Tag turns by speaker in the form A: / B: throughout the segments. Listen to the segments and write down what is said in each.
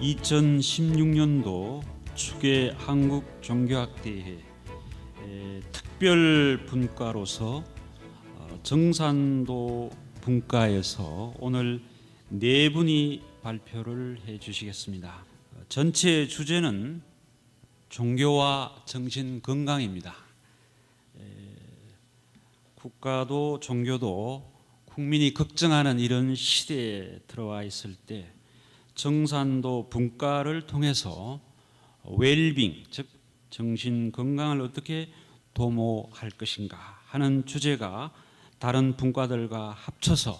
A: 2016년도 축의 한국 종교학대회 특별 분과로서 정산도 분과에서 오늘 네 분이 발표를 해 주시겠습니다. 전체 주제는 종교와 정신 건강입니다. 국가도 종교도 국민이 걱정하는 이런 시대에 들어와 있을 때 정산도 분과를 통해서 웰빙, 즉 정신 건강을 어떻게 도모할 것인가 하는 주제가 다른 분과들과 합쳐서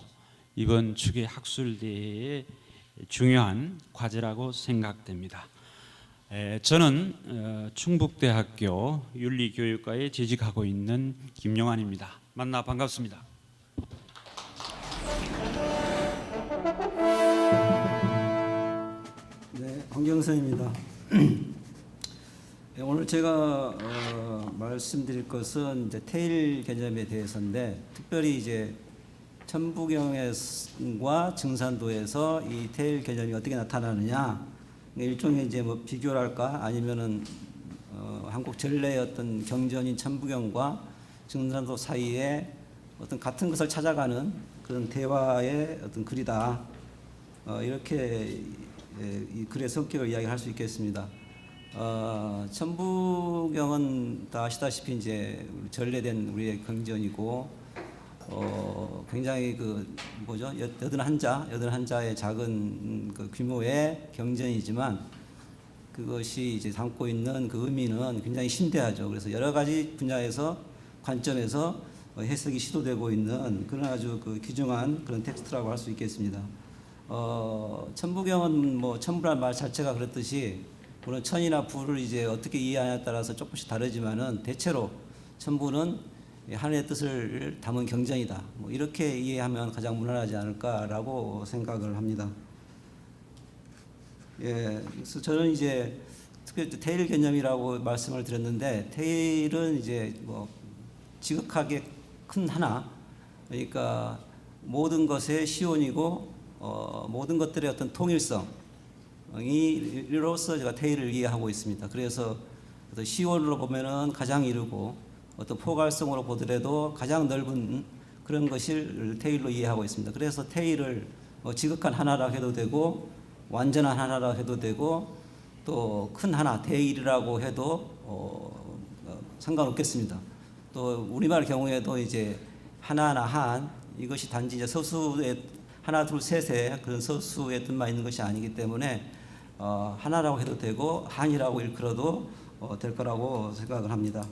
A: 이번 축의 학술대회의 중요한 과제라고 생각됩니다. 저는 충북대학교 윤리교육과에 재직하고 있는 김용환입니다. 만나 반갑습니다.
B: 네, 황경선입니다. 오늘 제가 말씀드릴 것은 이제 태일 개념에 대해서인데, 특별히 이제 천부경과 증산도에서 이 태일 개념이 어떻게 나타나느냐, 일종의 이제 뭐 비교랄까, 아니면은 한국 전래의 어떤 경전인 천부경과 증산도 사이에 어떤 같은 것을 찾아가는 그런 대화의 어떤 글이다. 이렇게 이 글의 성격을 이야기할 수 있겠습니다. 천부경은 다 아시다시피 이제 전래된 우리의 경전이고, 굉장히 그 뭐죠, 81자의 작은 그 규모의 경전이지만 그것이 이제 담고 있는 그 의미는 굉장히 심대하죠. 그래서 여러 가지 분야에서 관점에서 해석이 시도되고 있는 그런 아주 그 귀중한 그런 텍스트라고 할 수 있겠습니다. 천부경은 뭐 천부란 말 자체가 그렇듯이, 물론 천이나 부를 이제 어떻게 이해하냐에 따라서 조금씩 다르지만은 대체로 천부는 하늘의 뜻을 담은 경전이다. 뭐 이렇게 이해하면 가장 무난하지 않을까라고 생각을 합니다. 그래서 저는 이제 특히 태일 개념이라고 말씀을 드렸는데, 태일은 이제 뭐 지극하게 큰 하나, 그러니까 모든 것의 시온이고 모든 것들의 어떤 통일성이로서 제가 태일을 이해하고 있습니다. 그래서 어떤 시온으로 보면은 가장 이르고, 어떤 포괄성으로 보더라도 가장 넓은 그런 것을 태일로 이해하고 있습니다. 그래서 태일을 지극한 하나라고 해도 되고, 완전한 하나라고 해도 되고, 또 큰 하나, 대일이라고 해도 상관없겠습니다. 또 우리말 경우에도 이제 하나하나 한, 이것이 단지 이제 서수의 하나 둘 셋의 그런 서수의 뜻만 있는 것이 아니기 때문에 하나라고 해도 되고 한이라고 일컬어도 될 거라고 생각을 합니다.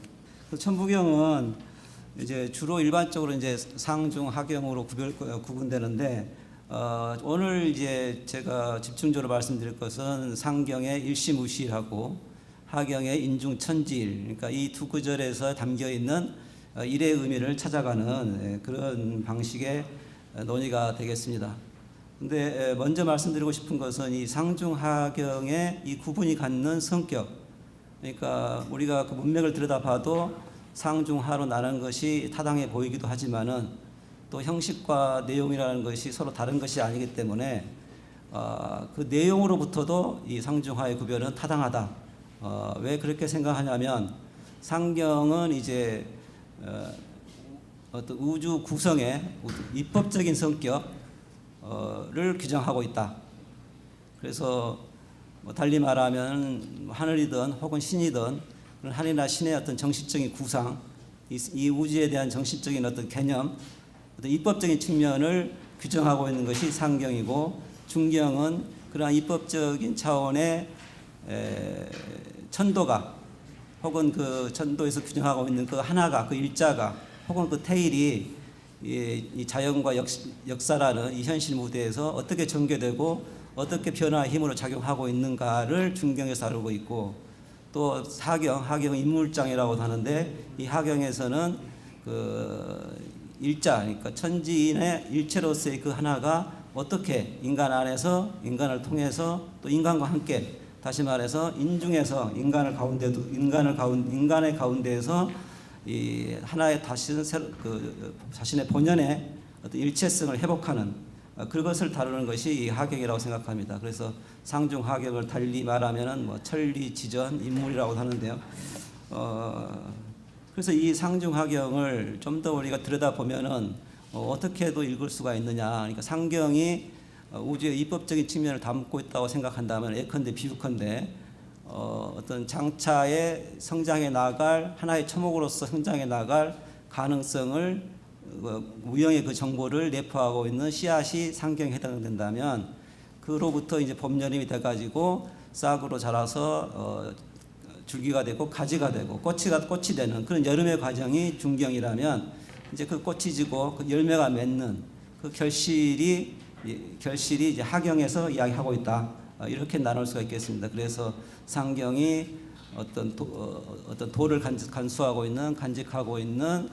B: 천부경은 이제 주로 일반적으로 이제 상중 하경으로 구분되는데, 오늘 이제 제가 집중적으로 말씀드릴 것은 상경의 일시무실하고 하경의 인중천지일, 그러니까 이 두 구절에서 담겨 있는 일의 의미를 찾아가는 그런 방식의 논의가 되겠습니다. 근데 먼저 말씀드리고 싶은 것은 이 상중하경의 이 구분이 갖는 성격, 그러니까 우리가 그 문맥을 들여다봐도 상중하로 나누는 것이 타당해 보이기도 하지만은 또 형식과 내용이라는 것이 서로 다른 것이 아니기 때문에 그 내용으로부터도 이 상중하의 구별은 타당하다. 왜 그렇게 생각하냐면, 상경은 이제 어떤 우주 구성의 입법적인 성격을 규정하고 있다. 그래서 뭐 달리 말하면 하늘이든 혹은 신이든 그런 하늘이나 신의 어떤 정신적인 구상, 이 우주에 대한 정신적인 어떤 개념, 어떤 입법적인 측면을 규정하고 있는 것이 상경이고, 중경은 그러한 입법적인 차원의 천도가, 혹은 그 천도에서 규정하고 있는 그 하나가, 그 일자가, 혹은 그 태일이 이 자연과 역사라는 이 현실 무대에서 어떻게 전개되고 어떻게 변화의 힘으로 작용하고 있는가를 중경에서 다루고 있고, 또 하경은 인물장이라고 하는데, 이 하경에서는 그 일자, 그러니까 천지인의 일체로서의 그 하나가 어떻게 인간 안에서, 인간을 통해서, 또 인간과 함께, 다시 말해서 인중에서 인간의 가운데에서 이 하나의 자신의 본연의 어떤 일체성을 회복하는 그것을 다루는 것이 이 하경이라고 생각합니다. 그래서 상중 하경을 달리 말하면은 뭐 천리지전 인물이라고 하는데요. 그래서 이 상중 하경을 좀 더 우리가 들여다보면은 어떻게도 읽을 수가 있느냐. 그러니까 상경이 우주의 입법적인 측면을 담고 있다고 생각한다면 예컨대 비유컨대 어떤 장차에 성장해 나갈 하나의 초목으로서 성장해 나갈 가능성을 무형의 그 정보를 내포하고 있는 씨앗이 상경에 해당된다면 그로부터 이제 봄여름이 돼가지고 싹으로 자라서 줄기가 되고 가지가 되고 꽃이 되는 그런 여름의 과정이 중경이라면 이제 그 꽃이 지고 그 열매가 맺는 그 결실이 이제 하경에서 이야기하고 있다. 이렇게 나눌 수가 있겠습니다. 그래서 상경이 어떤 도를 간직하고 있는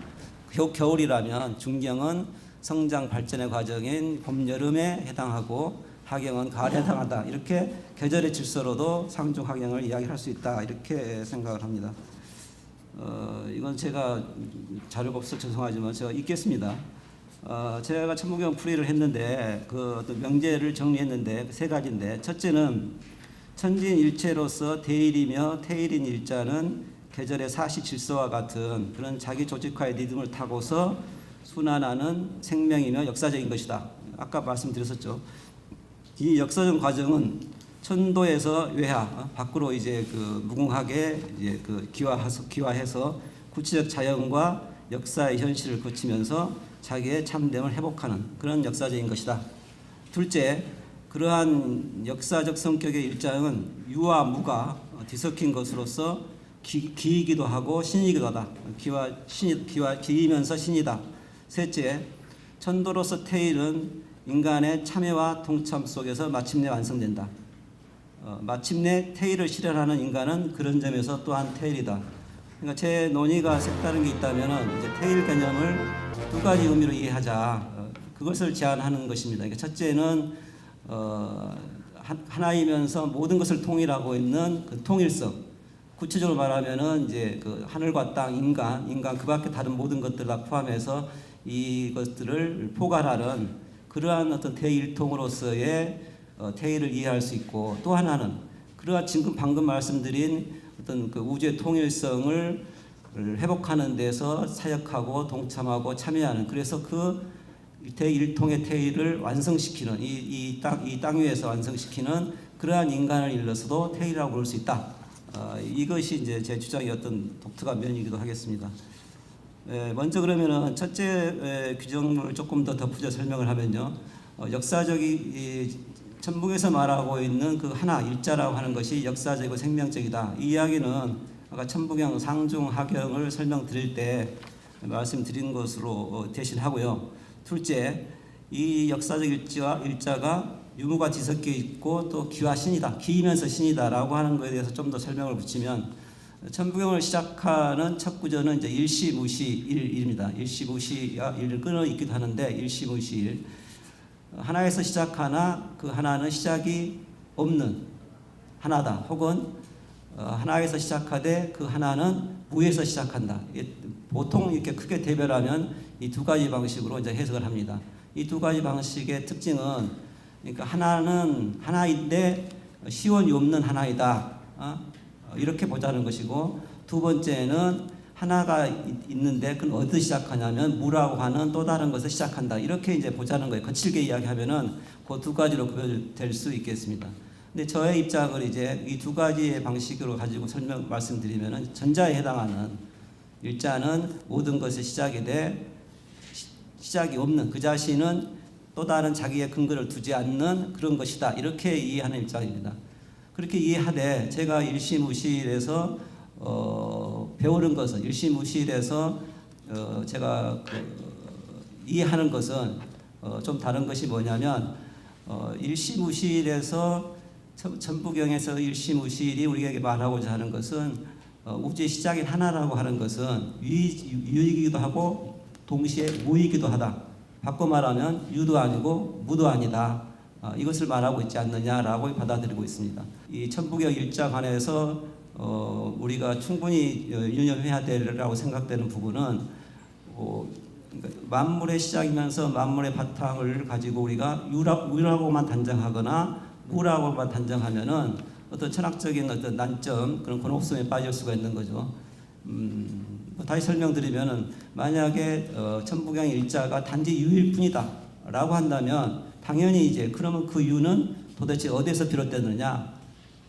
B: 겨울이라면 중경은 성장 발전의 과정인 봄 여름에 해당하고 하경은 가을에 해당한다. 이렇게 계절의 질서로도 상중 하경을 이야기할 수 있다. 이렇게 생각을 합니다. 이건 제가 자료가 없어서 죄송하지만 제가 읽겠습니다. 제가 천부경 풀이를 했는데 그 어떤 명제를 정리했는데 세 가지인데 첫째는 천지인일체로서 대일이며 태일인 일자는 계절의 사시 질서와 같은 그런 자기 조직화의 리듬을 타고서 순환하는 생명이며 역사적인 것이다. 아까 말씀드렸었죠. 이 역사적 과정은 천도에서 외하 밖으로 이제 그 무궁하게 이제 그 기화해서 구체적 자연과 역사의 현실을 거치면서 자기의 참됨을 회복하는 그런 역사적인 것이다. 둘째, 그러한 역사적 성격의 일장은 유와 무가 뒤섞인 것으로서 기이기도 하고 신이기도 하다. 기이면서 신이다. 셋째, 천도로서 태일은 인간의 참여와 통참 속에서 마침내 완성된다. 마침내 태일을 실현하는 인간은 그런 점에서 또한 태일이다. 그러니까 제 논의가 색다른 게 있다면은 이제 태일 개념을 두 가지 의미로 이해하자. 그것을 제안하는 것입니다. 그러니까 첫째는 하나이면서 모든 것을 통일하고 있는 그 통일성. 구체적으로 말하면은 이제 그 하늘과 땅, 인간 그밖에 다른 모든 것들 다 포함해서 이것들을 포괄하는 그러한 어떤 대일통으로서의 태일을 이해할 수 있고 또 하나는 그러한 지금 방금 말씀드린 어떤 그 우주의 통일성을 회복하는 데서 사역하고 동참하고 참여하는 그래서 그 대일통의 태일을 완성시키는 이 땅 위에서 완성시키는 그러한 인간을 일러서도 태일이라고 부를 수 있다. 이것이 이제 제 주장의 어떤 독특한 면이기도 하겠습니다. 먼저 그러면은 첫째 규정을 조금 더 덧붙여 설명을 하면요. 역사적이 천북에서 말하고 있는 그 하나 일자라고 하는 것이 역사적이고 생명적이다. 이 이야기는 아까 천부경 상중 하경을 설명드릴 때 말씀드린 것으로 대신하고요. 둘째, 이 역사적 일자가 유무가 뒤섞여 있고 또 기와 신이다. 기이면서 신이다라고 하는 것에 대해서 좀 더 설명을 붙이면 천부경을 시작하는 첫 구절은 이제 일시무시일입니다. 일시무시가 일을 끊어 있기도 하는데 일시무시일. 하나에서 시작하나 그 하나는 시작이 없는 하나다. 혹은 하나에서 시작하되 그 하나는 무에서 시작한다. 보통 이렇게 크게 대별하면 이 두 가지 방식으로 이제 해석을 합니다. 이 두 가지 방식의 특징은 그러니까 하나는 하나인데 시원이 없는 하나이다. 이렇게 보자는 것이고 두 번째는 하나가 있는데 그건 어디서 시작하냐면 무라고 하는 또 다른 것을 시작한다. 이렇게 이제 보자는 거예요. 거칠게 이야기하면은 그 두 가지로 구별될 수 있겠습니다. 근데 저의 입장을 이제 이 두 가지의 방식으로 가지고 말씀드리면은 전자에 해당하는 일자는 모든 것의 시작이 돼 시작이 없는 그 자신은 또 다른 자기의 근거를 두지 않는 그런 것이다. 이렇게 이해하는 입장입니다. 그렇게 이해하되 제가 일시무실에서 배우는 것은 일시무실에서 제가 이해하는 것은 좀 다른 것이 뭐냐면 일시무실에서 천부경에서 일시무실이 우리에게 말하고자 하는 것은 우주의 시작인 하나라고 하는 것은 유이기도 하고 동시에 무이기도 하다. 바꿔 말하면 유도 아니고 무도 아니다. 이것을 말하고 있지 않느냐라고 받아들이고 있습니다. 이 천부경 일자 관해서 우리가 충분히 유념해야 되라고 생각되는 부분은 그러니까 만물의 시작이면서 만물의 바탕을 가지고 우리가 유라고만 단정하거나 무라고만 단정하면은 어떤 철학적인 어떤 난점, 그런 곤혹성에 빠질 수가 있는 거죠. 다시 설명드리면은 만약에 천부경 일자가 단지 유일 뿐이다라고 한다면 당연히 이제 그러면 그 유는 도대체 어디에서 비롯됐느냐?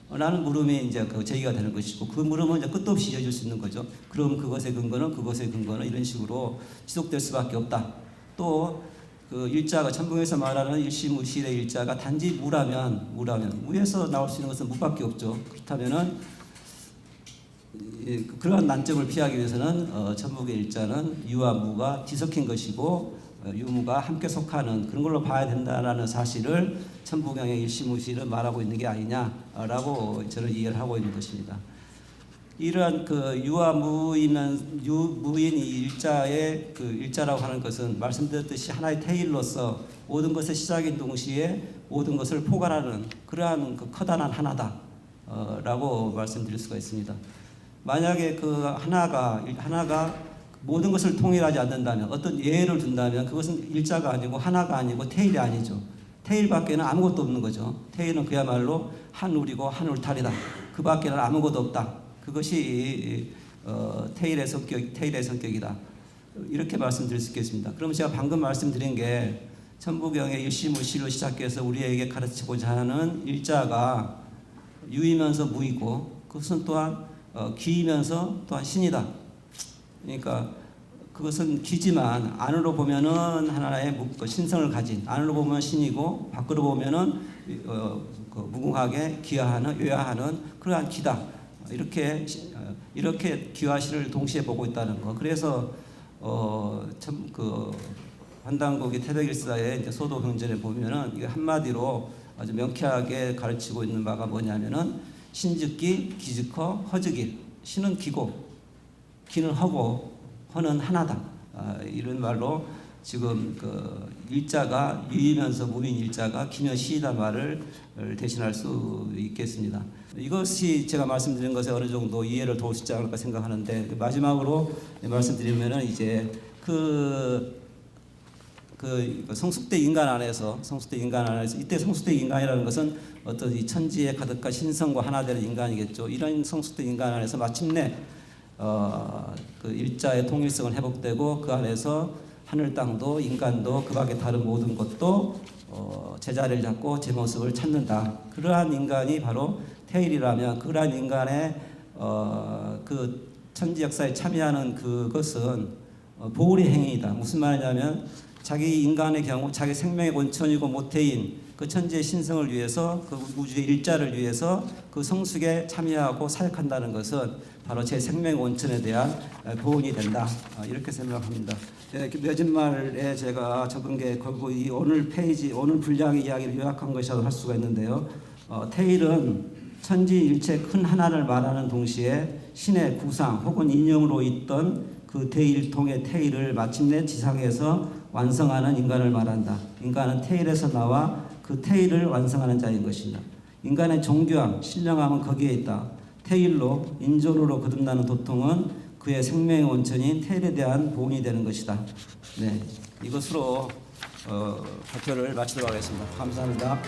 B: 라는 물음이 이제 그 제기가 되는 것이고, 그 물음은 이제 끝도 없이 이어질 수 있는 거죠. 그럼 그것의 근거는 이런 식으로 지속될 수밖에 없다. 또 그 일자가 천부경에서 말하는 일시무실의 일자가 단지 무라면 무에서 나올 수 있는 것은 무밖에 없죠. 그렇다면은 그러한 난점을 피하기 위해서는 천부경 일자는 유와 무가 뒤섞인 것이고 유무가 함께 속하는 그런 걸로 봐야 된다라는 사실을 천부경의 일시무실은 말하고 있는 게 아니냐라고 저는 이해를 하고 있는 것입니다. 이러한 그 유와 무인 이 일자의 그 일자라고 하는 것은 말씀드렸듯이 하나의 테일로서 모든 것의 시작인 동시에 모든 것을 포괄하는 그러한 그 커다란 하나다라고 말씀드릴 수가 있습니다. 만약에 그 하나가 모든 것을 통일하지 않는다면, 어떤 예를 둔다면 그것은 일자가 아니고 하나가 아니고 테일이 아니죠. 테일 밖에는 아무것도 없는 거죠. 테일은 그야말로 한 울이고 한 울타리다. 그 밖에는 아무것도 없다. 그것이 테일의 성격이다. 이렇게 말씀드릴 수 있겠습니다. 그러면 제가 방금 말씀드린 게 천부경의 일시무실로 시작해서 우리에게 가르치고자 하는 일자가 유이면서 무이고, 그것은 또한 기이면서 또한 신이다. 그러니까 그것은 기지만 안으로 보면은 하나의 신성을 가진, 안으로 보면 신이고 밖으로 보면은 무궁하게 기하하는 요야하는 그러한 기다. 이렇게 기와시를 동시에 보고 있다는 거. 그래서 참 그 환단국의 태백일사의 이제 소도경전에 보면은 이게 한마디로 아주 명쾌하게 가르치고 있는 바가 뭐냐면은 신즉기, 기즉허, 허즉일. 신은 기고, 기는 허고, 허는 하나다. 이런 말로 지금 그 일자가 유이면서 무인 일자가 기면 시이다 말을 대신할 수 있겠습니다. 이것이 제가 말씀드린 것에 어느 정도 이해를 도울 수 있지 않을까 생각하는데, 마지막으로 말씀드리면은 이제 그 성숙대 인간 안에서 이때 성숙대 인간이라는 것은 어떤 이 천지에 가득한 신성과 하나 되는 인간이겠죠. 이런 성숙대 인간 안에서 마침내 그 일자의 통일성은 회복되고 그 안에서 하늘 땅도 인간도 그 밖에 다른 모든 것도 제자리를 잡고 제 모습을 찾는다. 그러한 인간이 바로 테일이라면, 그러한 인간의 그 천지 역사에 참여하는 그것은 보울의 행위이다. 무슨 말이냐면 자기 인간의 경우 자기 생명의 원천이고 모태인 그 천지의 신성을 위해서, 그 우주의 일자를 위해서 그 성숙에 참여하고 사역한다는 것은 바로 제 생명의 원천에 대한 보온이 된다. 이렇게 생각합니다. 맺은 말에 제가 적은 게 결국 이 오늘 분량의 이야기를 요약한 것이라고 할 수가 있는데요. 테일은 천지 일체 큰 하나를 말하는 동시에 신의 구상 혹은 인형으로 있던 그 대일통의 테일을 마침내 지상에서 완성하는 인간을 말한다. 인간은 테일에서 나와 그 테일을 완성하는 자인 것이다. 인간의 정교함, 신령함은 거기에 있다. 테일로 인존으로 거듭나는 도통은 그의 생명의 원천인 테일에 대한 보온이 되는 것이다. 네, 이것으로 발표를 마치도록 하겠습니다. 감사합니다.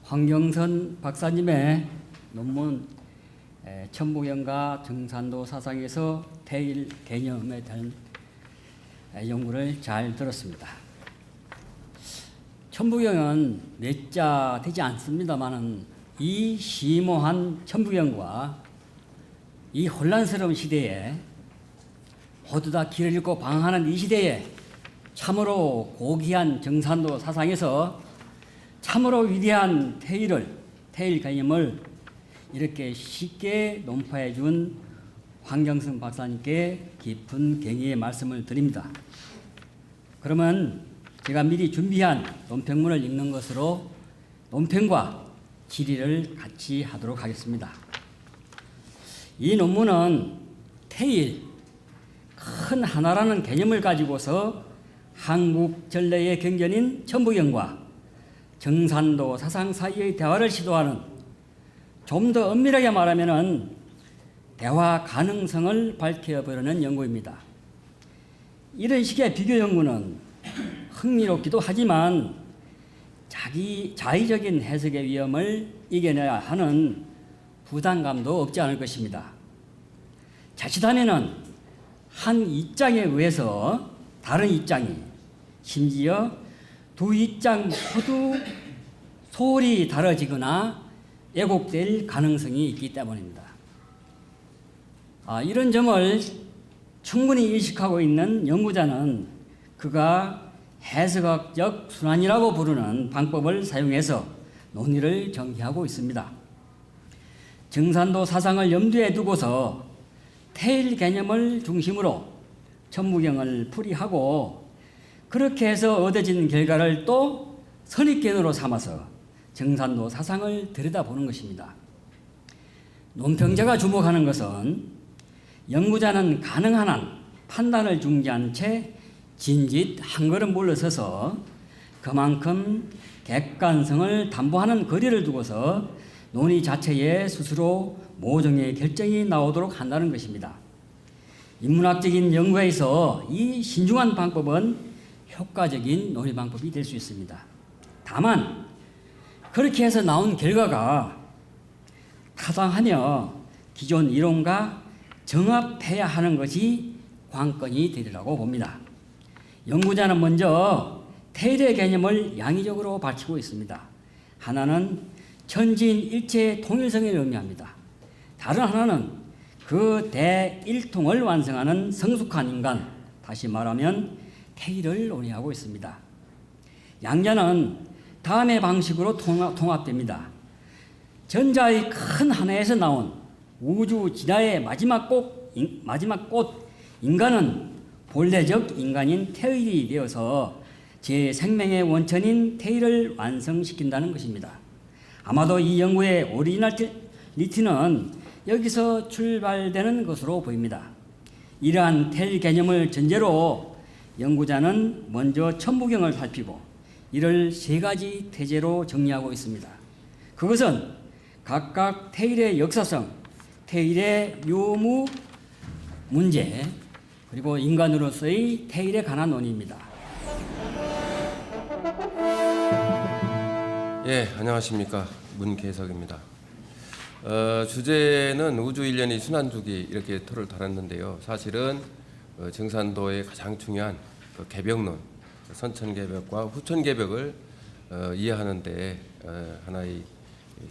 C: 황경선 박사님의 논문 천부경과 정산도 사상에서 테일 개념에 대한 연구를 잘 들었습니다. 천부경은 몇 자 되지 않습니다만은 이 심오한 천부경과 이 혼란스러운 시대에 모두 다 길을 잃고 방황하는 이 시대에 참으로 고귀한 정산도 사상에서 참으로 위대한 테일 개념을 이렇게 쉽게 논파해 준 황경선 박사님께 깊은 경의의 말씀을 드립니다. 그러면 제가 미리 준비한 논평문을 읽는 것으로 논평과 질의를 같이 하도록 하겠습니다. 이 논문은 테일, 큰 하나라는 개념을 가지고서 한국 전래의 경전인 천부경과 정산도 사상 사이의 대화를 시도하는 좀 더 엄밀하게 말하면은 대화 가능성을 밝혀보려는 연구입니다. 이런 식의 비교 연구는 흥미롭기도 하지만 자의적인 해석의 위험을 이겨내야 하는 부담감도 없지 않을 것입니다. 자칫하면은 한 입장에 의해서 다른 입장이, 심지어 두 입장 모두 소홀히 다뤄지거나 왜곡될 가능성이 있기 때문입니다. 이런 점을 충분히 인식하고 있는 연구자는 그가 해석학적 순환이라고 부르는 방법을 사용해서 논의를 전개하고 있습니다. 증산도 사상을 염두에 두고서 테일 개념을 중심으로 천무경을 풀이하고 그렇게 해서 얻어진 결과를 또 선입견으로 삼아서 증산도 사상을 들여다보는 것입니다. 논평자가 주목하는 것은 연구자는 가능한 한 판단을 중지한 채 진짓 한 걸음 물러서서 그만큼 객관성을 담보하는 거리를 두고서 논의 자체에 스스로 모종의 결정이 나오도록 한다는 것입니다. 인문학적인 연구에서 이 신중한 방법은 효과적인 논의 방법이 될 수 있습니다. 다만 그렇게 해서 나온 결과가 타당하며 기존 이론과 정합해야 하는 것이 관건이 되리라고 봅니다. 연구자는 먼저 테일의 개념을 양의적으로 밝히고 있습니다. 하나는 천지인일체의 통일성을 의미합니다. 다른 하나는 그 대일통을 완성하는 성숙한 인간, 다시 말하면 테일을 논의하고 있습니다. 양자는 다음의 방식으로 통합됩니다. 전자의 큰 하나에서 나온 우주 진화의 마지막 꽃 인간은 본래적 인간인 테일이 되어서 제 생명의 원천인 테일을 완성시킨다는 것입니다. 아마도 이 연구의 오리지널리티는 여기서 출발되는 것으로 보입니다. 이러한 테일 개념을 전제로 연구자는 먼저 천부경을 살피고 이를 세 가지 태제로 정리하고 있습니다. 그것은 각각 테일의 역사성, 테일의 묘무 문제, 그리고 인간으로서의 테일에 관한 논의입니다.
D: 예, 안녕하십니까. 문계석입니다. 주제는 우주 일련의 순환주기 이렇게 토를 달았는데요. 사실은 증산도의 가장 중요한 개벽론, 선천개벽과 후천개벽을 이해하는데 하나의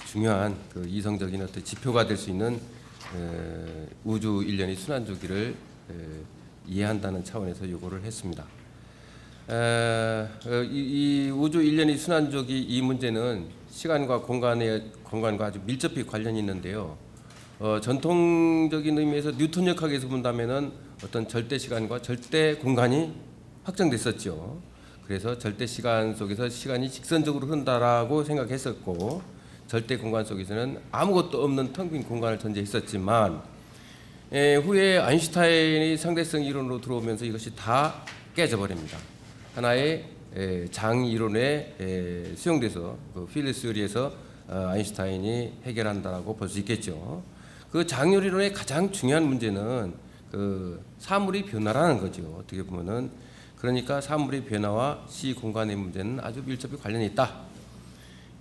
D: 중요한 이성적인 어떤 지표가 될 수 있는 우주 일련의 순환주기를 이해한다는 차원에서 요구를 했습니다. 이 우주 일련의 순환주기 이 문제는 시간과 공간과 아주 밀접히 관련이 있는데요. 전통적인 의미에서 뉴턴역학에서 본다면은 어떤 절대 시간과 절대 공간이 확정됐었죠. 그래서 절대 시간 속에서 시간이 직선적으로 흐른다라고 생각했었고, 절대 공간 속에서는 아무것도 없는 텅 빈 공간을 전제했었지만, 후에 아인슈타인이 상대성 이론으로 들어오면서 이것이 다 깨져버립니다. 하나의 장 이론에 수용돼서 필드 스요리에서 아인슈타인이 해결한다라고 볼 수 있겠죠. 그 장열 이론의 가장 중요한 문제는 사물의 변화라는 거죠. 어떻게 보면은 그러니까 사물의 변화와 시 공간의 문제는 아주 밀접히 관련이 있다.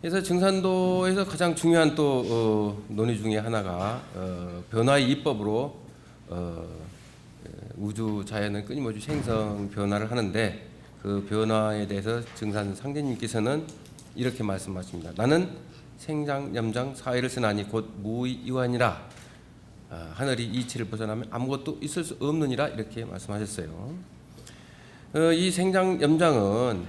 D: 그래서 증산도에서 가장 중요한 또 논의 중에 하나가 변화의 이법으로 우주 자연은 끊임없이 생성 변화를 하는데, 그 변화에 대해서 증산 상대님께서는 이렇게 말씀하십니다. 나는 생장, 염장, 사회를 쓰나니 곧 무이유하니라. 하늘이 이치를 벗어나면 아무것도 있을 수 없느니라, 이렇게 말씀하셨어요. 이 생장, 염장은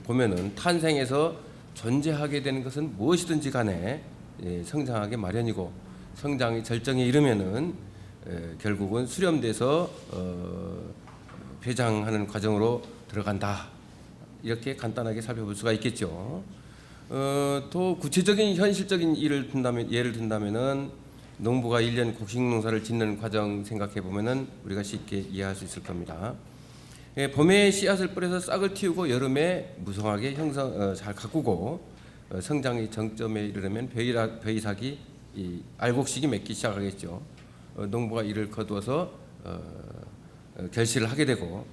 D: 보면은 탄생에서 존재하게 되는 것은 무엇이든지 간에 성장하게 마련이고, 성장의 절정에 이르면은 결국은 수렴돼서 배장하는 과정으로 들어간다. 이렇게 간단하게 살펴볼 수가 있겠죠. 또 구체적인 현실적인 예를 든다면은 농부가 1년 곡식 농사를 짓는 과정 생각해 보면은 우리가 쉽게 이해할 수 있을 겁니다. 봄에 씨앗을 뿌려서 싹을 틔우고 여름에 무성하게 잘 가꾸고 성장의 정점에 이르려면 벼이삭이 이 알곡식이 맺기 시작하겠죠. 농부가 이를 거두어서 결실을 하게 되고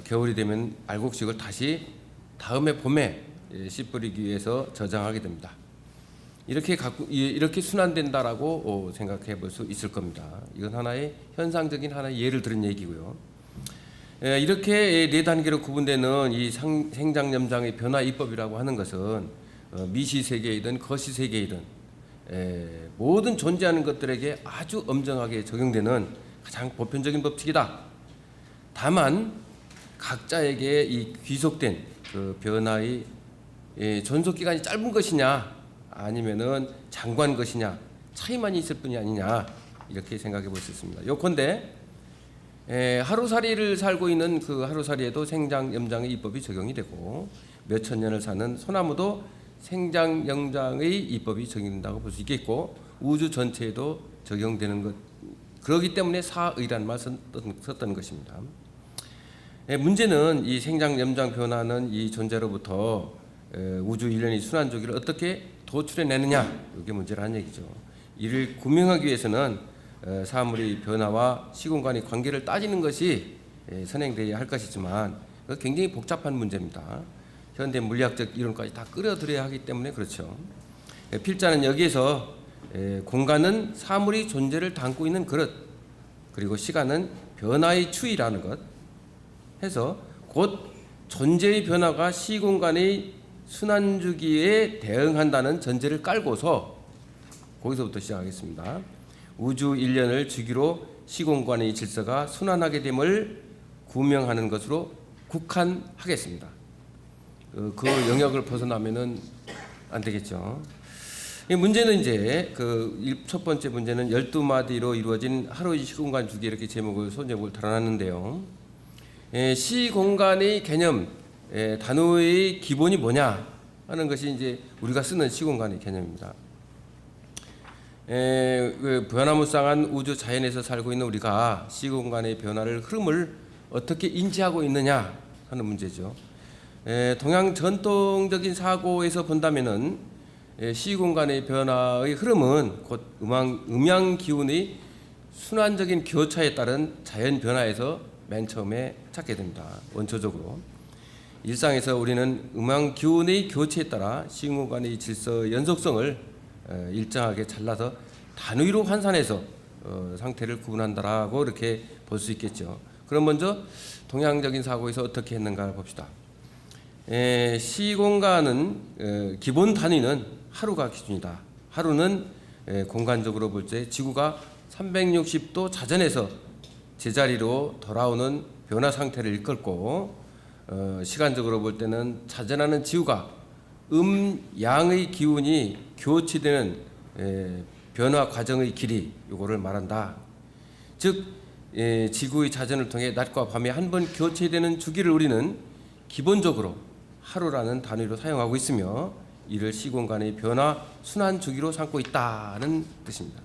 D: 겨울이 되면 알곡식을 다시 다음해 봄에 씨 뿌리기 위해서 저장하게 됩니다. 이렇게 순환된다라고 생각해 볼 수 있을 겁니다. 이건 하나의 현상적인 하나의 예를 들은 얘기고요. 이렇게 네 단계로 구분되는 이 생장염장의 변화 이법이라고 하는 것은 미시 세계이든 거시 세계이든 모든 존재하는 것들에게 아주 엄정하게 적용되는 가장 보편적인 법칙이다. 다만 각자에게 이 귀속된 그 변화의 존속 기간이 짧은 것이냐 아니면은 장구한 것이냐 차이만 있을 뿐이 아니냐 이렇게 생각해 볼 수 있습니다. 요컨대 하루살이를 살고 있는 그 하루살이에도 생장염장의 이법이 적용이 되고 몇천 년을 사는 소나무도 생장염장의 이법이 적용된다고 볼 수 있겠고 우주 전체에도 적용되는 것 그렇기 때문에 사의라는 말을 썼던 것입니다. 문제는 이 생장염장 변화는 이 존재로부터 우주 일련의 순환주기를 어떻게 도출해내느냐 이게 문제라는 얘기죠. 이를 구명하기 위해서는 사물의 변화와 시공간의 관계를 따지는 것이 선행되어야 할 것이지만 굉장히 복잡한 문제입니다. 현대 물리학적 이론까지 다 끌어들여야 하기 때문에 그렇죠. 필자는 여기에서 공간은 사물의 존재를 담고 있는 그릇 그리고 시간은 변화의 추이라는 것 해서 곧 존재의 변화가 시공간의 순환주기에 대응한다는 전제를 깔고서 거기서부터 시작하겠습니다. 우주 일련을 주기로 시공간의 질서가 순환하게 됨을 구명하는 것으로 국한하겠습니다. 그 영역을 벗어나면은 안 되겠죠. 이 문제는 이제 그 첫 번째 문제는 12마디로 이루어진 하루의 시공간 주기 이렇게 소제목을 달아놨는데요. 시공간의 개념, 단어의 기본이 뭐냐 하는 것이 이제 우리가 쓰는 시공간의 개념입니다. 그 변화무쌍한 우주 자연에서 살고 있는 우리가 시공간의 변화를 흐름을 어떻게 인지하고 있느냐 하는 문제죠. 동양 전통적인 사고에서 본다면은 시공간의 변화의 흐름은 곧 음양 기운의 순환적인 교차에 따른 자연 변화에서 맨 처음에 찾게 됩니다. 원초적으로 일상에서 우리는 음양 기운의 교체에 따라 시공간의 질서 연속성을 일정하게 잘라서 단위로 환산해서 상태를 구분한다라고 이렇게 볼 수 있겠죠. 그럼 먼저 동양적인 사고에서 어떻게 했는가 봅시다. 시공간은 기본 단위는 하루가 기준이다. 하루는 공간적으로 볼 때 지구가 360도 자전에서 제자리로 돌아오는 변화 상태를 이끌고 시간적으로 볼 때는 자전하는 지구가 양의 기운이 교체되는 변화 과정의 길이 요거를 말한다. 즉 지구의 자전을 통해 낮과 밤에 한 번 교체되는 주기를 우리는 기본적으로 하루라는 단위로 사용하고 있으며 이를 시공간의 변화 순환 주기로 삼고 있다는 뜻입니다.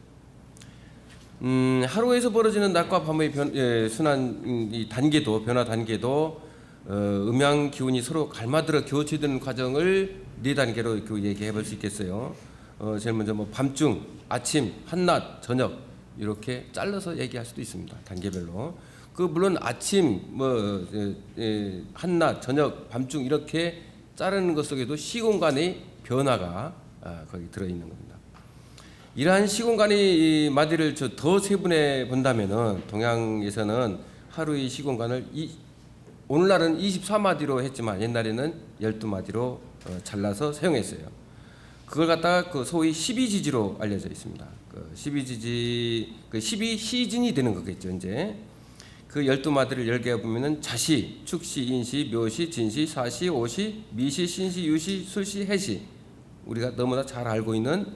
D: 하루에서 벌어지는 낮과 밤의 순환 이 단계도 변화 단계도 음양 기운이 서로 갈마들어 교체되는 과정을 네 단계로 얘기해 볼 수 있겠어요. 제일 먼저 뭐 밤중, 아침, 한낮, 저녁 이렇게 잘라서 얘기할 수도 있습니다. 단계별로. 물론 아침, 한낮, 저녁, 밤중 이렇게 자르는 것 속에도 시공간의 변화가 거기 들어 있는 겁니다. 이러한 시공간의 마디를 더 세분해 본다면은 동양에서는 하루의 시공간을 오늘날은 24마디로 했지만 옛날에는 12마디로 잘라서 사용했어요. 그걸 갖다가 그 소위 12지지로 알려져 있습니다. 12지지, 12시즌이 되는 거겠죠, 이제. 그 12마디를 열게 보면은 자시, 축시, 인시, 묘시, 진시, 사시, 오시, 미시, 신시, 유시, 술시, 해시. 우리가 너무나 잘 알고 있는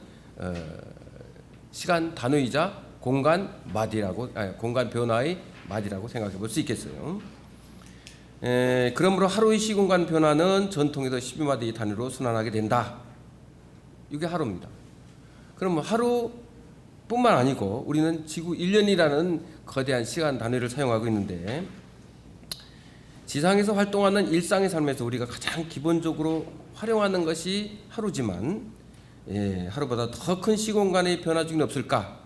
D: 시간 단위이자 공간 마디라고, 공간 변화의 마디라고 생각해 볼 수 있겠어요. 그러므로 하루의 시공간 변화는 전통에서 12마디 단위로 순환하게 된다. 이게 하루입니다. 그럼 하루뿐만 아니고 우리는 지구 1년이라는 거대한 시간 단위를 사용하고 있는데 지상에서 활동하는 일상의 삶에서 우리가 가장 기본적으로 활용하는 것이 하루지만 하루보다 더 큰 시공간의 변화 중에 없을까?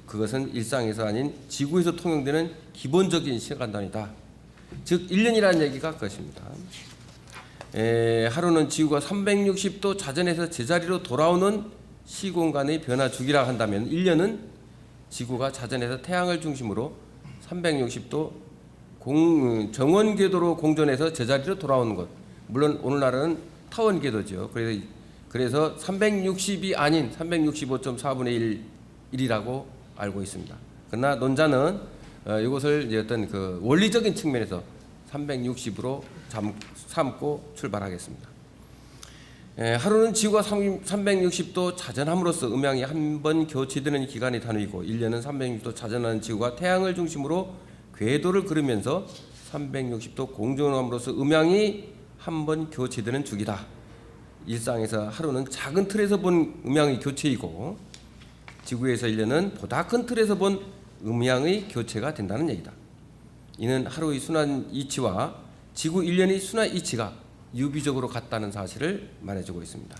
D: 그것은 일상에서 아닌 지구에서 통용되는 기본적인 시간단위다. 즉 1년이라는 얘기가 그것입니다. 하루는 지구가 360도 자전에서 제자리로 돌아오는 시공간의 변화 주기라 한다면 1년은 지구가 자전에서 태양을 중심으로 360도 정원 궤도로 공전해서 제자리로 돌아오는 것. 물론 오늘날은 타원 궤도죠. 그래서 360이 아닌 365.4분의 1이라고 알고 있습니다. 그러나 논자는 이것을 이제 어떤 그 원리적인 측면에서 360으로 삼고 출발하겠습니다. 하루는 지구가 360도 자전함으로써 음양이 한 번 교체되는 기간의 단위이고 1년은 360도 자전하는 지구가 태양을 중심으로 궤도를 그리면서 360도 공전함으로써 음양이 한 번 교체되는 주기다. 일상에서 하루는 작은 틀에서 본 음양의 교체이고 지구에서 1년은 보다 큰 틀에서 본 음양의 교체가 된다는 얘기다. 이는 하루의 순환 이치와 지구 1년의 순환 이치가 유비적으로 같다는 사실을 말해주고 있습니다.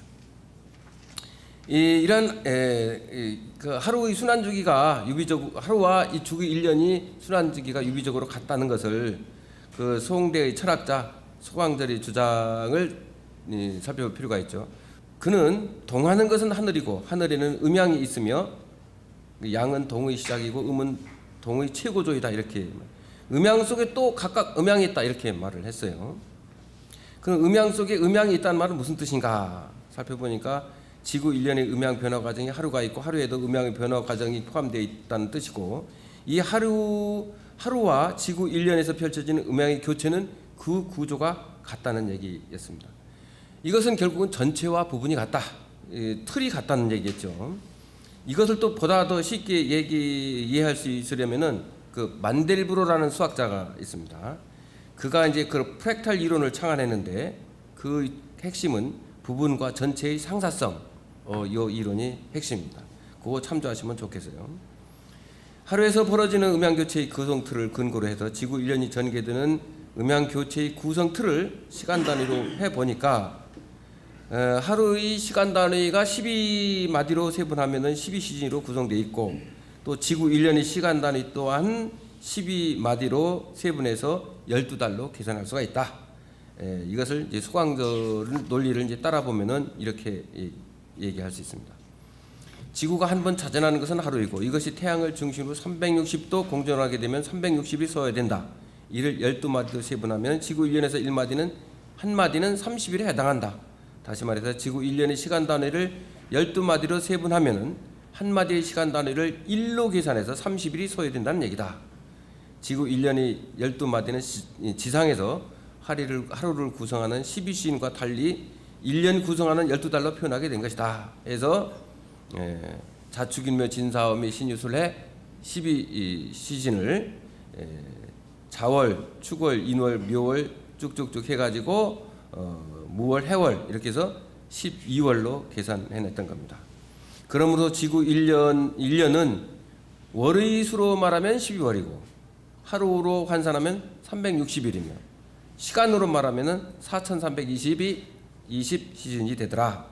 D: 이런 그 하루의 순환 주기가 하루와 이 지구 1년이 순환 주기가 유비적으로 같다는 것을 그 소홍대의 철학자 소광절의 주장을 살펴볼 필요가 있죠. 그는 동하는 것은 하늘이고 하늘에는 음양이 있으며 양은 동의 시작이고 음은 동의 최고조이다 이렇게 음양 속에 또 각각 음양이 있다 이렇게 말을 했어요. 그럼 음양 속에 음양이 있다는 말은 무슨 뜻인가 살펴보니까 지구 1년의 음양 변화 과정이 하루가 있고 하루에도 음양의 변화 과정이 포함되어 있다는 뜻이고 이 하루와 지구 1년에서 펼쳐지는 음양의 교체는 그 구조가 같다는 얘기였습니다. 이것은 결국은 전체와 부분이 같다. 틀이 같다는 얘기겠죠. 이것을 또 보다 더 쉽게 이해할 수 있으려면은 그 만델브로라는 수학자가 있습니다. 그가 이제 그 프랙탈 이론을 창안했는데 그 핵심은 부분과 전체의 상사성. 이 이론이 핵심입니다. 그거 참조하시면 좋겠어요. 하루에서 벌어지는 음양 교체의 구성 틀을 근거로 해서 지구 1년이 전개되는 음양 교체의 구성 틀을 시간 단위로 해 보니까 하루의 시간 단위가 12마디로 세분하면은 12시즌으로 구성되어 있고 또 지구 1년의 시간 단위 또한 12마디로 세분해서 12달로 계산할 수가 있다. 이것을 이제 소광절 논리를 이제 따라 보면은 이렇게 얘기할 수 있습니다. 지구가 한 번 자전하는 것은 하루이고 이것이 태양을 중심으로 360도 공전하게 되면 360이 써야 된다. 이를 12마디로 세분하면 지구 1년에서 1마디는 한 마디는 30일에 해당한다. 다시 말해서 지구 1년의 시간 단위를 12마디로 세분하면 한 마디의 시간 단위를 1로 계산해서 30일이 소요된다는 얘기다. 지구 1년의 12마디는 지상에서 하루를 구성하는 12시즌과 달리 1년 구성하는 12달로 표현하게 된 것이다. 해서 자축인묘 진사오미 신유술해 12시즌을 자월, 축월, 인월, 묘월 쭉쭉쭉 해가지고 무월, 해월 이렇게 해서 12월로 계산해냈던 겁니다. 그러므로 지구 1년은 월의 수로 말하면 12월이고 하루로 환산하면 360일이며 시간으로 말하면 4320이 20시즌이 되더라.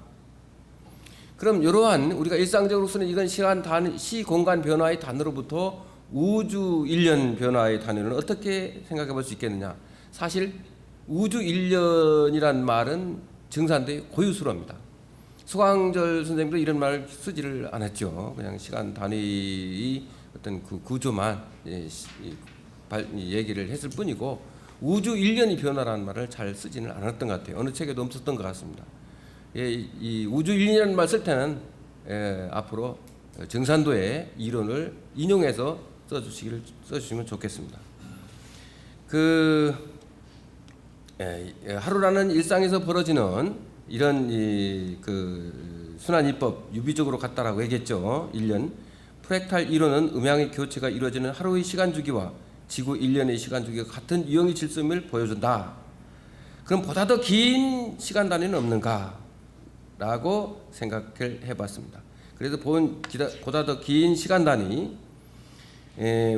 D: 그럼 이러한 우리가 일상적으로 쓰는 이건 시간 단위, 시공간 변화의 단어로부터 우주 1년 변화의 단위는 어떻게 생각해 볼 수 있겠느냐. 사실 우주 1년이란 말은 증산되어 고유스러웁니다. 소광절 선생님도 이런 말 쓰지를 않았죠. 그냥 시간 단위의 어떤 그 구조만 얘기를 했을 뿐이고 우주 1년이 변화라는 말을 잘 쓰지는 않았던 것 같아요. 어느 책에도 없었던 것 같습니다. 이 우주 1년이라는 말 쓸 때는 앞으로 정산도의 이론을 인용해서 써주시면 좋겠습니다. 하루라는 일상에서 벌어지는 이런 그 순환이법 유비적으로 같다라고 얘기했죠. 1년 프랙탈 이론은 음양의 교체가 이루어지는 하루의 시간 주기와 지구 1년의 시간 주기가 같은 유형의 질서임을 보여준다. 그럼 보다 더 긴 시간 단위는 없는가? 라고 생각을 해봤습니다. 그래서 보다 더 긴 시간 단위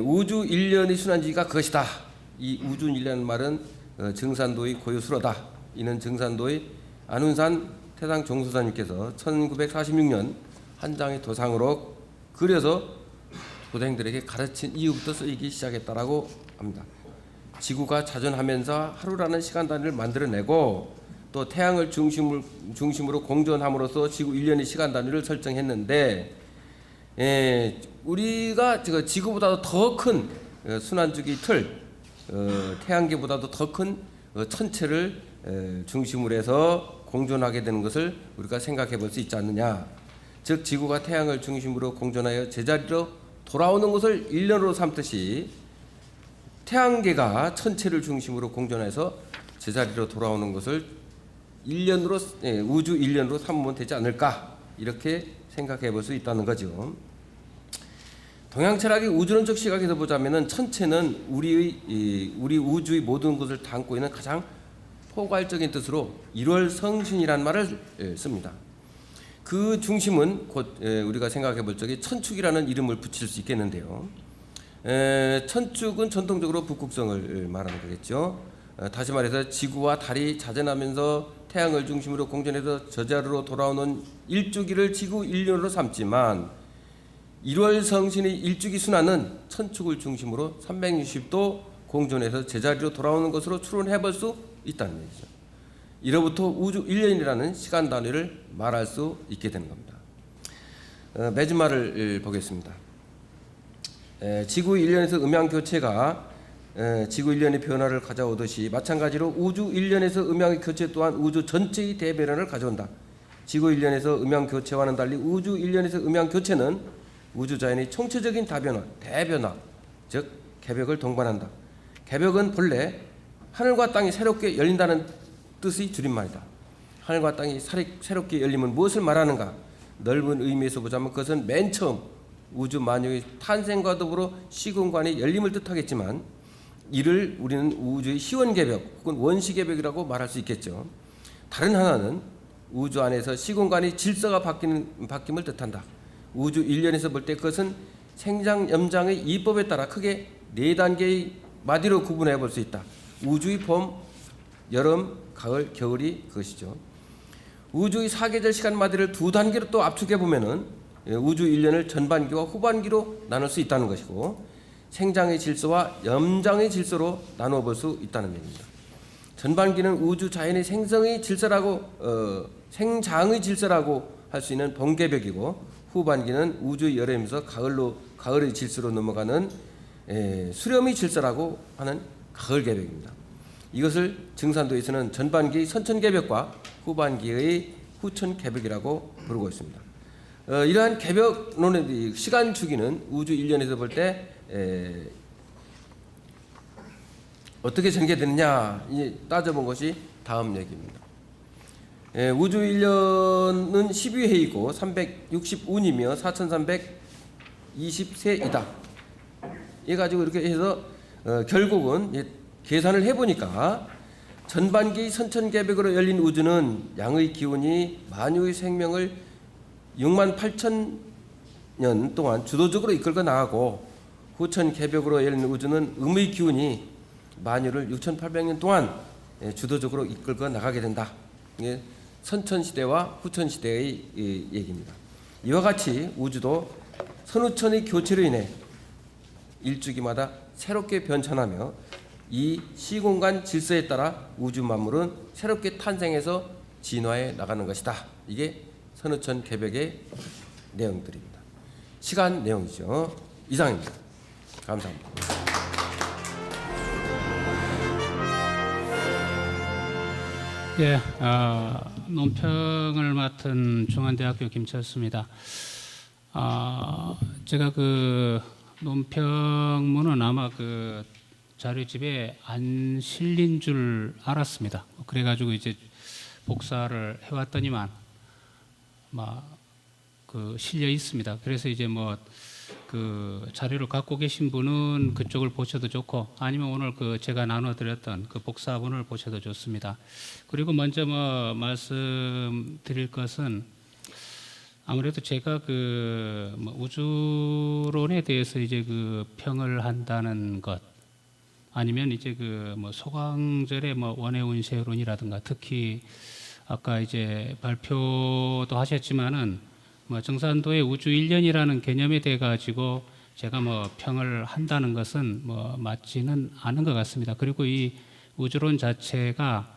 D: 우주 1년의 순환주기가 그것이다. 이 우주인이라는 말은 증산도의 고유수로다. 이는 증산도의 안운산 태상 종수사님께서 1946년 한 장의 도상으로 그려서 도생들에게 가르친 이후부터 쓰이기 시작했다라고 합니다. 지구가 자전하면서 하루라는 시간 단위를 만들어내고 또 태양을 중심으로 공전함으로써 지구 1년의 시간 단위를 설정했는데, 우리가 지구보다도 더 큰 순환주기 틀, 태양계보다도 더 큰 천체를 중심으로 해서 공존하게 되는 것을 우리가 생각해 볼 수 있지 않느냐. 즉 지구가 태양을 중심으로 공존하여 제자리로 돌아오는 것을 1년으로 삼듯이 태양계가 천체를 중심으로 공존해서 제자리로 돌아오는 것을 1년으로 우주 1년으로 삼으면 되지 않을까, 이렇게 생각해 볼 수 있다는 거죠. 동양 철학의 우주론적 시각에서 보자면은 천체는 우리 우주의 모든 것을 담고 있는 가장 포괄적인 뜻으로 1월 성신이라는 말을 씁니다. 그 중심은 곧 우리가 생각해 볼 적에 천축이라는 이름을 붙일 수 있겠는데요. 천축은 전통적으로 북극성을 말하는 거겠죠. 다시 말해서 지구와 달이 자전하면서 태양을 중심으로 공전해서 저자리로 돌아오는 일주기를 지구 1년으로 삼지만 1월 성신의 일주기 순환은 천축을 중심으로 360도 공전해서 제자리로 돌아오는 것으로 추론해 볼 수 있다는 얘기죠. 이로부터 우주 1년이라는 시간 단위를 말할 수 있게 되는 겁니다. 매주말을 보겠습니다. 지구 1년에서 음양 교체가 지구 1년의 변화를 가져오듯이 마찬가지로 우주 1년에서 음양의 교체 또한 우주 전체의 대변화를 가져온다. 지구 1년에서 음양 교체와는 달리 우주 1년에서 음양 교체는 우주 자연의 총체적인 대변화, 즉 개벽을 동반한다. 개벽은 본래 하늘과 땅이 새롭게 열린다는 뜻의 줄임말이다. 하늘과 땅이 새롭게 열리면 무엇을 말하는가? 넓은 의미에서 보자면 그것은 맨 처음 우주 만유의 탄생과 더불어 시공간의 열림을 뜻하겠지만, 이를 우리는 우주의 시원개벽 혹은 원시개벽이라고 말할 수 있겠죠. 다른 하나는 우주 안에서 시공간의 질서가 바뀜을 뜻한다. 우주 1년에서 볼 때 그것은 생장 염장의 이법에 따라 크게 4단계의 마디로 구분해 볼 수 있다. 우주의 봄, 여름, 가을, 겨울이 그것이죠. 우주의 사계절 시간 마디를 2단계로 또 압축해 보면은 우주 1년을 전반기와 후반기로 나눌 수 있다는 것이고, 생장의 질서와 염장의 질서로 나누어 볼 수 있다는 얘기입니다. 전반기는 우주 자연의 생성의 질서라고 생장의 질서라고 할 수 있는 봄개벽이고, 후반기는 우주의 여름에서 가을의 질서로 넘어가는 수렴의 질서라고 하는 가을개벽입니다. 이것을 증산도에서는 전반기의 선천개벽과 후반기의 후천개벽이라고 부르고 있습니다. 이러한 개벽론의 시간 주기는 우주 1년에서 볼 때 어떻게 전개되느냐 따져본 것이 다음 얘기입니다. 우주 1년은 12회이고 365이며 4320세이다. 이 가지고 이렇게 해서 결국은 계산을 해보니까 전반기 선천개벽으로 열린 우주는 양의 기운이 만유의 생명을 6만 8천 년 동안 주도적으로 이끌고 나가고, 후천개벽으로 열린 우주는 음의 기운이 만유를 6,800년 동안 주도적으로 이끌고 나가게 된다. 이게 선천시대와 후천시대의 얘기입니다. 이와 같이 우주도 선후천의 교체로 인해 일주기마다 새롭게 변천하며 이 시공간 질서에 따라 우주 만물은 새롭게 탄생해서 진화해 나가는 것이다. 이게 선후천 개벽의 내용들입니다. 시간 내용이죠. 이상입니다. 감사합니다.
E: 예, 논평을 맡은 중앙대학교 김철수입니다. 제가 그 논평문은 아마 그 자료집에 안 실린 줄 알았습니다. 그래가지고 이제 복사를 해왔더니만 그 실려 있습니다. 그래서 이제 뭐 그 자료를 갖고 계신 분은 그쪽을 보셔도 좋고, 아니면 오늘 그 제가 나눠드렸던 그 복사본을 보셔도 좋습니다. 그리고 먼저 뭐 말씀드릴 것은, 아무래도 제가 그 우주론에 대해서 이제 그 평을 한다는 것, 아니면 이제 그 뭐 소강절의 뭐 원해운세론이라든가 특히 아까 이제 발표도 하셨지만은 뭐 정산도의 우주 1년이라는 개념에 대해 가지고 제가 뭐 평을 한다는 것은 뭐 맞지는 않은 것 같습니다. 그리고 이 우주론 자체가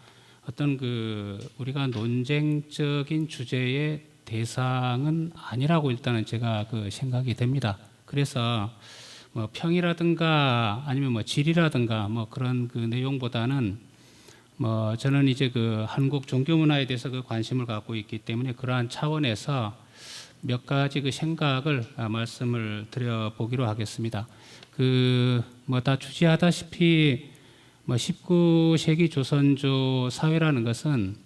E: 어떤 그 우리가 논쟁적인 주제의 대상은 아니라고 일단은 제가 그 생각이 됩니다. 그래서 뭐 평이라든가 아니면 뭐 질이라든가 뭐 그런 그 내용보다는 뭐 저는 이제 그 한국 종교 문화에 대해서 그 관심을 갖고 있기 때문에 그러한 차원에서 몇 가지 그 생각을 말씀을 드려보기로 하겠습니다. 그 뭐 다 주지하다시피 뭐 19세기 조선조 사회라는 것은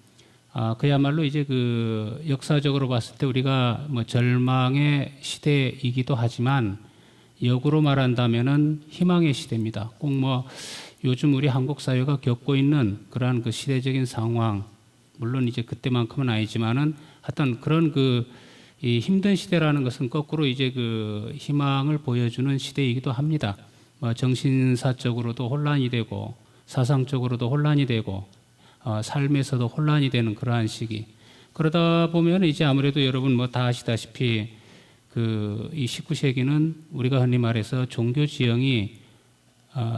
E: 그야말로 이제 그 역사적으로 봤을 때 우리가 뭐 절망의 시대이기도 하지만 역으로 말한다면은 희망의 시대입니다. 꼭 뭐 요즘 우리 한국 사회가 겪고 있는 그러한 그 시대적인 상황, 물론 이제 그때만큼은 아니지만은 하여튼 그런 그 이 힘든 시대라는 것은 거꾸로 이제 그 희망을 보여주는 시대이기도 합니다. 뭐 정신사적으로도 혼란이 되고 사상적으로도 혼란이 되고 삶에서도 혼란이 되는 그러한 시기. 그러다 보면 이제 아무래도 여러분 뭐 다 아시다시피 그 이 19세기는 우리가 흔히 말해서 종교 지형이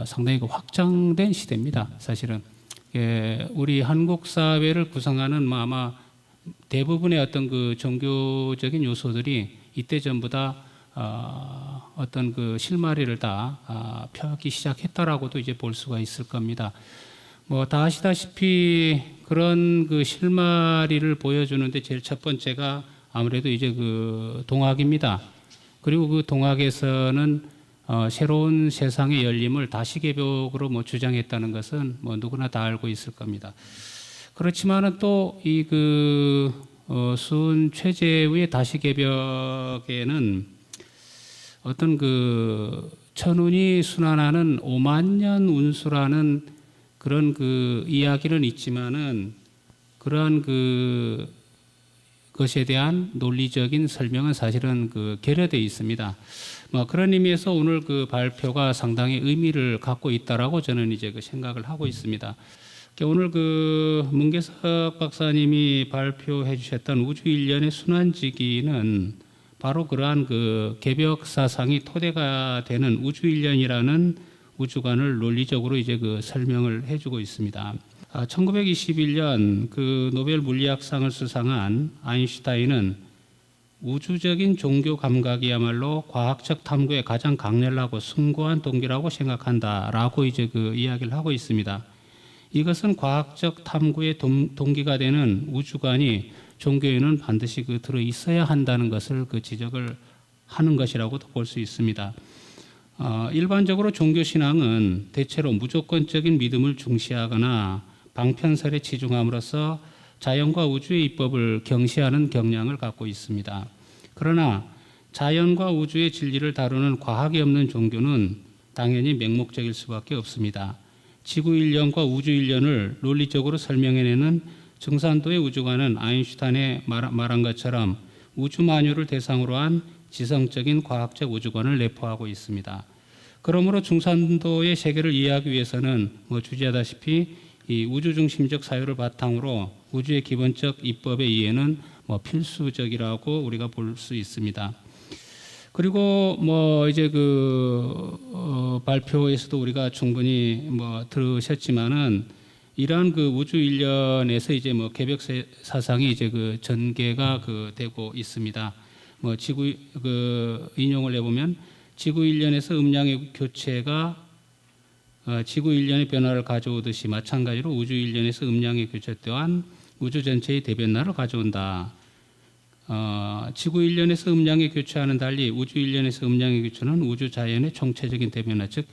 E: 상당히 그 확장된 시대입니다. 사실은 우리 한국 사회를 구성하는 뭐 아마 대부분의 어떤 그 종교적인 요소들이 이때 전부 다 어떤 그 실마리를 다 펴기 시작했다라고도 이제 볼 수가 있을 겁니다. 뭐 다 아시다시피 그런 그 실마리를 보여주는데 제일 첫 번째가 아무래도 이제 그 동학입니다. 그리고 그 동학에서는 새로운 세상의 열림을 다시개벽으로 뭐 주장했다는 것은 뭐 누구나 다 알고 있을 겁니다. 그렇지만은 또 이 그 수은 최재우의 다시개벽에는 어떤 그 천운이 순환하는 5만 년 운수라는 그런 그 이야기는 있지만은 그러한 그 것에 대한 논리적인 설명은 사실은 그 결여되어 있습니다. 뭐 그런 의미에서 오늘 그 발표가 상당히 의미를 갖고 있다라고 저는 이제 그 생각을 하고 있습니다. 오늘 그 문계석 박사님이 발표해 주셨던 우주 일련의 순환지기는 바로 그러한 그 개벽 사상이 토대가 되는 우주 일련이라는 우주관을 논리적으로 이제 그 설명을 해주고 있습니다. 1921년 그 노벨 물리학상을 수상한 아인슈타인은 우주적인 종교 감각이야말로 과학적 탐구에 가장 강렬하고 숭고한 동기라고 생각한다라고 이제 그 이야기를 하고 있습니다. 이것은 과학적 탐구의 동기가 되는 우주관이 종교에는 반드시 그 들어 있어야 한다는 것을 그 지적을 하는 것이라고도 볼 수 있습니다. 일반적으로 종교 신앙은 대체로 무조건적인 믿음을 중시하거나 방편설에 치중함으로써 자연과 우주의 입법을 경시하는 경향을 갖고 있습니다. 그러나 자연과 우주의 진리를 다루는 과학이 없는 종교는 당연히 맹목적일 수밖에 없습니다. 지구 일련과 우주 일련을 논리적으로 설명해내는 정산도의 우주관은 아인슈타인의 말한 것처럼 우주 만유를 대상으로 한 지성적인 과학적 우주관을 내포하고 있습니다. 그러므로 중산도의 세계를 이해하기 위해서는 뭐 주지하다시피 이 우주 중심적 사유를 바탕으로 우주의 기본적 입법의 이해는 뭐 필수적이라고 우리가 볼 수 있습니다. 그리고 뭐 이제 그 발표에서도 우리가 충분히 뭐 들으셨지만은 이러한 그 우주 일련에서 이제 뭐 개벽 사상이 이제 그 전개가 그 되고 있습니다. 뭐 지구 그 인용을 해보면 지구 일련에서 음양의 교체가 지구 일련의 변화를 가져오듯이 마찬가지로 우주 일련에서 음양의 교체 또한 우주 전체의 대변화를 가져온다. 지구 일련에서 음양의 교체와는 달리 우주 일련에서 음양의 교체는 우주 자연의 총체적인 대변화, 즉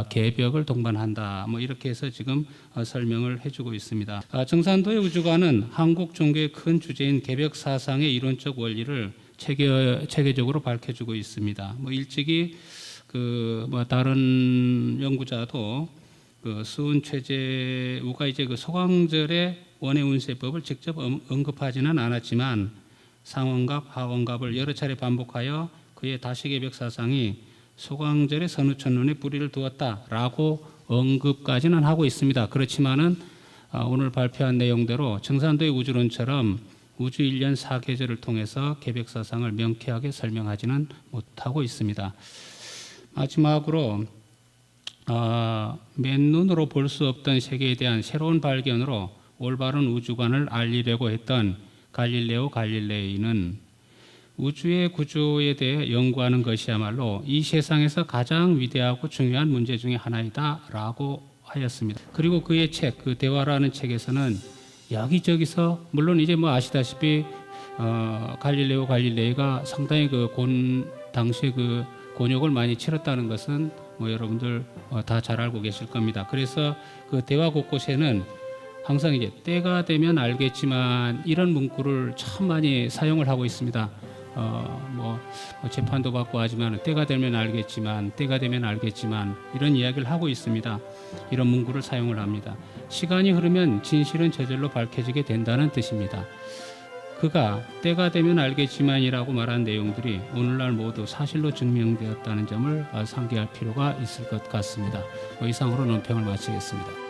E: 개벽을 동반한다. 뭐 이렇게 해서 지금 설명을 해주고 있습니다. 정산도의 우주관은 한국 종교의 큰 주제인 개벽 사상의 이론적 원리를 체계적으로 밝혀주고 있습니다. 뭐 일찍이 그 뭐 다른 연구자도 그 수은 최재우가 이제 그 소강절의 원해운세법을 직접 언급하지는 않았지만 상원갑, 하원갑을 여러 차례 반복하여 그의 다시개벽 사상이 소강절의 선우천론에 뿌리를 두었다라고 언급까지는 하고 있습니다. 그렇지만은 오늘 발표한 내용대로 정산도의 우주론처럼 우주 1년 4계절을 통해서 계백 사상을 명쾌하게 설명하지는 못하고 있습니다. 마지막으로 맨눈으로 볼 수 없던 세계에 대한 새로운 발견으로 올바른 우주관을 알리려고 했던 갈릴레오 갈릴레이는 우주의 구조에 대해 연구하는 것이야말로 이 세상에서 가장 위대하고 중요한 문제 중에 하나이다라고 하였습니다. 그리고 그의 책, 그 대화라는 책에서는 여기저기서 물론 이제 뭐 아시다시피 갈릴레오 갈릴레이가 상당히 당시에 그 곤욕을 많이 치렀다는 것은 뭐 여러분들 다 잘 알고 계실 겁니다. 그래서 그 대화 곳곳에는 항상 이제 때가 되면 알겠지만 이런 문구를 참 많이 사용을 하고 있습니다. 뭐 재판도 받고 하지만 때가 되면 알겠지만 이런 이야기를 하고 있습니다. 이런 문구를 사용을 합니다. 시간이 흐르면 진실은 저절로 밝혀지게 된다는 뜻입니다. 그가 때가 되면 알겠지만이라고 말한 내용들이 오늘날 모두 사실로 증명되었다는 점을 상기할 필요가 있을 것 같습니다. 이상으로 논평을 마치겠습니다.